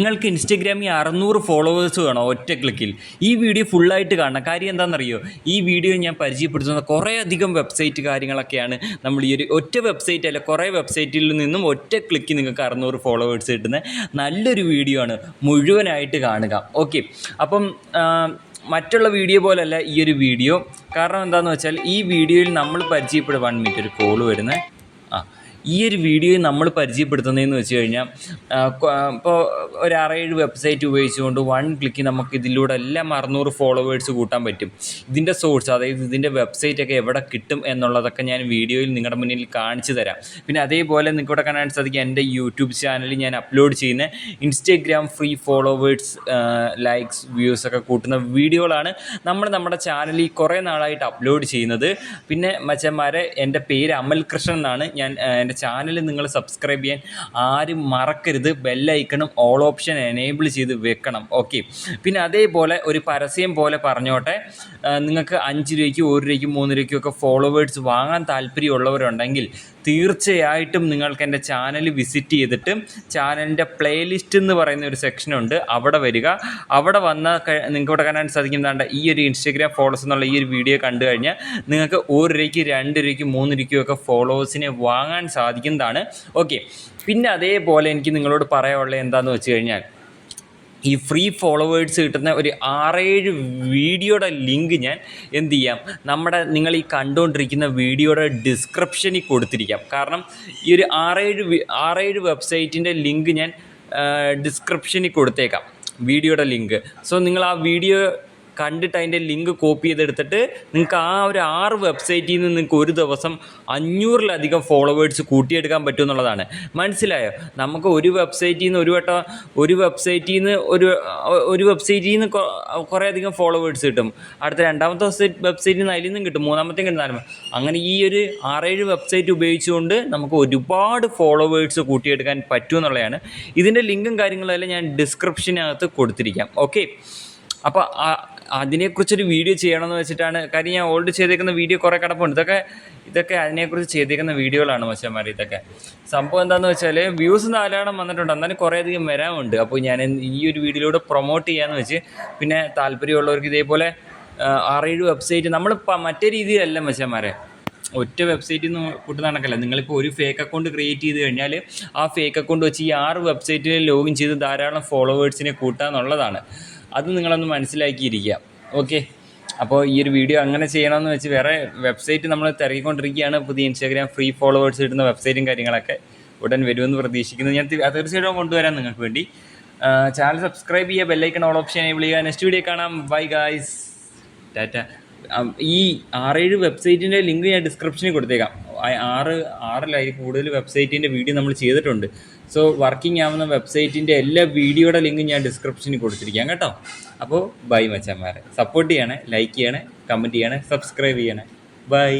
നിങ്ങൾക്ക് ഇൻസ്റ്റഗ്രാമിൽ 600 ഫോളോവേഴ്സ് വേണോ ഒറ്റ ക്ലിക്കിൽ? ഈ വീഡിയോ ഫുള്ളായിട്ട് കാണണം. കാര്യം എന്താണെന്നറിയോ, ഈ വീഡിയോ ഞാൻ പരിചയപ്പെടുത്തുന്ന കുറേ അധികം വെബ്സൈറ്റ് കാര്യങ്ങളൊക്കെയാണ്. നമ്മൾ ഈ ഒരു ഒറ്റ വെബ്സൈറ്റ് അല്ല, കുറേ വെബ്സൈറ്റിൽ നിന്നും ഒറ്റ ക്ലിക്ക് നിങ്ങൾക്ക് 600 ഫോളോവേഴ്സ് കിട്ടുന്ന നല്ലൊരു വീഡിയോ ആണ്. മുഴുവനായിട്ട് കാണുക. ഓക്കെ, അപ്പം മറ്റുള്ള വീഡിയോ പോലല്ല ഈ ഒരു വീഡിയോ. കാരണം എന്താണെന്ന് വെച്ചാൽ ഈ വീഡിയോയിൽ നമ്മൾ പരിചയപ്പെടുക 1 മിനിറ്റ് ഒരു കോള് വരുന്നത്. ഈ ഒരു വീഡിയോയിൽ നമ്മൾ പരിചയപ്പെടുത്തുന്നതെന്ന് വെച്ച് കഴിഞ്ഞാൽ, ഇപ്പോൾ ഒരു 6-7 വെബ്സൈറ്റ് ഉപയോഗിച്ചുകൊണ്ട് 1 ക്ലിക്ക് നമുക്ക് ഇതിലൂടെ എല്ലാം 600 ഫോളോവേഴ്സ് കൂട്ടാൻ പറ്റും. ഇതിൻ്റെ സോഴ്സ്, അതായത് ഇതിൻ്റെ വെബ്സൈറ്റൊക്കെ എവിടെ കിട്ടും എന്നുള്ളതൊക്കെ ഞാൻ വീഡിയോയിൽ നിങ്ങളുടെ മുന്നിൽ കാണിച്ചു തരാം. പിന്നെ അതേപോലെ നിങ്ങൾക്ക് ഇവിടെ കാണാൻ സാധിക്കും എൻ്റെ യൂട്യൂബ് ചാനലിൽ ഞാൻ അപ്ലോഡ് ചെയ്യുന്ന Instagram free followers, likes, views ഒക്കെ കൂട്ടുന്ന വീഡിയോകളാണ് നമ്മുടെ ചാനലിൽ കുറേ നാളായിട്ട് അപ്ലോഡ് ചെയ്യുന്നത്. പിന്നെ മച്ചന്മാരെ, എൻ്റെ പേര് അമൽ കൃഷ്ണൻ എന്നാണ്. ഞാൻ എൻ്റെ ചാനൽ നിങ്ങൾ സബ്സ്ക്രൈബ് ചെയ്യാൻ ആരും മറക്കരുത്. ബെല്ലൈക്കണും ഓൾ ഓപ്ഷൻ എനേബിൾ ചെയ്ത് വെക്കണം. ഓക്കെ, പിന്നെ അതേപോലെ ഒരു പരസ്യം പോലെ പറഞ്ഞോട്ടെ, നിങ്ങൾക്ക് 5 രൂപയ്ക്ക് 1 രൂപയ്ക്ക് 3 രൂപയ്ക്കൊക്കെ ഫോളോവേഴ്സ് വാങ്ങാൻ താല്പര്യമുള്ളവരുണ്ടെങ്കിൽ തീർച്ചയായിട്ടും നിങ്ങൾക്ക് എൻ്റെ ചാനൽ വിസിറ്റ് ചെയ്തിട്ട് ചാനലിൻ്റെ പ്ലേലിസ്റ്റ് എന്ന് പറയുന്ന ഒരു സെക്ഷനുണ്ട്, അവിടെ വരിക. അവിടെ വന്നാൽ നിങ്ങൾക്ക് ഇവിടെ കാണാൻ സാധിക്കുന്നതാണ് ഈ ഒരു ഇൻസ്റ്റഗ്രാം ഫോളോവേഴ്സ് എന്നുള്ള ഈ ഒരു വീഡിയോ കണ്ടു കഴിഞ്ഞാൽ നിങ്ങൾക്ക് 1 രൂപയ്ക്ക് 2 രൂപയ്ക്ക് 3 രൂപയ്ക്കൊക്കെ ഫോളോവേഴ്സിനെ വാങ്ങാൻ സാധിക്കുന്നതാണ്. ഓക്കെ, പിന്നെ അതേപോലെ എനിക്ക് നിങ്ങളോട് പറയാനുള്ളത് എന്താണെന്ന് വെച്ച് കഴിഞ്ഞാൽ, ഈ ഫ്രീ ഫോളോവേഴ്സ് കിട്ടുന്ന ഒരു 6-7 വീഡിയോയുടെ ലിങ്ക് ഞാൻ എന്ത് ചെയ്യാം, നിങ്ങൾ ഈ കണ്ടുകൊണ്ടിരിക്കുന്ന വീഡിയോയുടെ ഡിസ്ക്രിപ്ഷനിൽ കൊടുത്തിരിക്കാം. കാരണം ഈ ഒരു 6-7 വെബ്സൈറ്റിൻ്റെ ലിങ്ക് ഞാൻ ഡിസ്ക്രിപ്ഷനിൽ കൊടുത്തേക്കാം, വീഡിയോയുടെ ലിങ്ക്. സോ നിങ്ങൾ ആ വീഡിയോ കണ്ടിട്ട് അതിൻ്റെ ലിങ്ക് കോപ്പി ചെയ്തെടുത്തിട്ട് നിങ്ങൾക്ക് ആ ഒരു 6 വെബ്സൈറ്റിൽ നിന്ന് നിങ്ങൾക്ക് ഒരു ദിവസം 500-ലധികം ഫോളോവേഴ്സ് കൂട്ടിയെടുക്കാൻ പറ്റും എന്നുള്ളതാണ്. മനസ്സിലായോ? നമുക്ക് ഒരു വെബ്സൈറ്റിൽ നിന്ന് ഒരു വെബ്സൈറ്റിൽ നിന്ന് കുറേ അധികം ഫോളോവേഴ്സ് കിട്ടും. അടുത്ത രണ്ടാമത്തെ വെബ്സൈറ്റിൽ നിന്ന് അതിൽ നിന്നും കിട്ടും, മൂന്നാമത്തേയും കിട്ടും. അങ്ങനെ ഈ ഒരു 6-7 വെബ്സൈറ്റ് ഉപയോഗിച്ചുകൊണ്ട് നമുക്ക് ഒരുപാട് ഫോളോവേഴ്സ് കൂട്ടിയെടുക്കാൻ പറ്റുമെന്നുള്ളതാണ്. ഇതിൻ്റെ ലിങ്കും കാര്യങ്ങളും എല്ലാം ഞാൻ ഡിസ്ക്രിപ്ഷനകത്ത് കൊടുത്തിരിക്കാം. ഓക്കെ, അപ്പോൾ അതിനെക്കുറിച്ചൊരു വീഡിയോ ചെയ്യണമെന്ന് വെച്ചിട്ടാണ്. കാര്യം ഞാൻ ഓൾറെഡി ചെയ്തേക്കുന്ന വീഡിയോ കുറേ കിടപ്പുണ്ട്. ഇതൊക്കെ അതിനെക്കുറിച്ച് ചെയ്തേക്കുന്ന വീഡിയോകളാണ് മച്ചാന്മാർ. ഇതൊക്കെ സംഭവം എന്താണെന്ന് വെച്ചാൽ വ്യൂസ് ധാരാളം വന്നിട്ടുണ്ട്, എന്നാലും കുറേയധികം വരാനുണ്ട്. അപ്പോൾ ഞാൻ ഈ ഒരു വീഡിയോയിലൂടെ പ്രൊമോട്ട് ചെയ്യാമെന്ന് വെച്ച്, പിന്നെ താല്പര്യമുള്ളവർക്ക് ഇതേപോലെ 6-7 വെബ്സൈറ്റ് നമ്മൾ മറ്റേ രീതിയിലല്ല മച്ചാന്മാരെ, ഒറ്റ വെബ്സൈറ്റിൽ നിന്ന് കൂട്ടുന്ന കണക്കല്ല. നിങ്ങളിപ്പോൾ ഒരു ഫേക്ക് അക്കൗണ്ട് ക്രിയേറ്റ് ചെയ്ത് കഴിഞ്ഞാൽ ആ ഫേക്ക് അക്കൗണ്ട് വെച്ച് ഈ 6 വെബ്സൈറ്റിൽ ലോഗിൻ ചെയ്ത് ധാരാളം ഫോളോവേഴ്സിനെ കൂട്ടാന്നുള്ളതാണ്. അത് നിങ്ങളൊന്ന് മനസ്സിലാക്കിയിരിക്കുക. ഓക്കെ, അപ്പോൾ ഈ ഒരു വീഡിയോ അങ്ങനെ ചെയ്യണമെന്ന് വെച്ച് വേറെ വെബ്സൈറ്റ് നമ്മൾ തിരക്കിക്കൊണ്ടിരിക്കുകയാണ്. പുതിയ ഇൻസ്റ്റാഗ്രാം ഫ്രീ ഫോളോവേഴ്സ് കിട്ടുന്ന വെബ്സൈറ്റും കാര്യങ്ങളൊക്കെ ഉടൻ വരുമെന്ന് പ്രതീക്ഷിക്കുന്നു. ഞാൻ തീർച്ചയായിട്ടും കൊണ്ടുവരാം നിങ്ങൾക്ക് വേണ്ടി. ചാനൽ സബ്സ്ക്രൈബ് ചെയ്യുക, ബെല്ലൈക്കൺ ഓൾ ഓപ്ഷൻ എനേബിൾ ചെയ്യുക. നെക്സ്റ്റ് വീഡിയോ കാണാം. Bye guys, Tata. ഈ 6-7 വെബ്സൈറ്റിൻ്റെ ലിങ്ക് ഞാൻ ഡിസ്ക്രിപ്ഷനിൽ കൊടുത്തേക്കാം. 6-6 കൂടുതൽ വെബ്സൈറ്റിൻ്റെ വീഡിയോ നമ്മൾ ചെയ്തിട്ടുണ്ട്. സോ വർക്കിംഗ് ആവുന്ന വെബ്സൈറ്റിൻ്റെ എല്ലാ വീഡിയോയുടെ ലിങ്ക് ഞാൻ ഡിസ്ക്രിപ്ഷനിൽ കൊടുത്തിരിക്കാം കേട്ടോ. അപ്പോൾ ബൈ മച്ചാന്മാരെ, സപ്പോർട്ട് ചെയ്യണേ, ലൈക്ക് ചെയ്യണേ, കമൻറ്റ് ചെയ്യണേ, സബ്സ്ക്രൈബ് ചെയ്യണേ. ബൈ.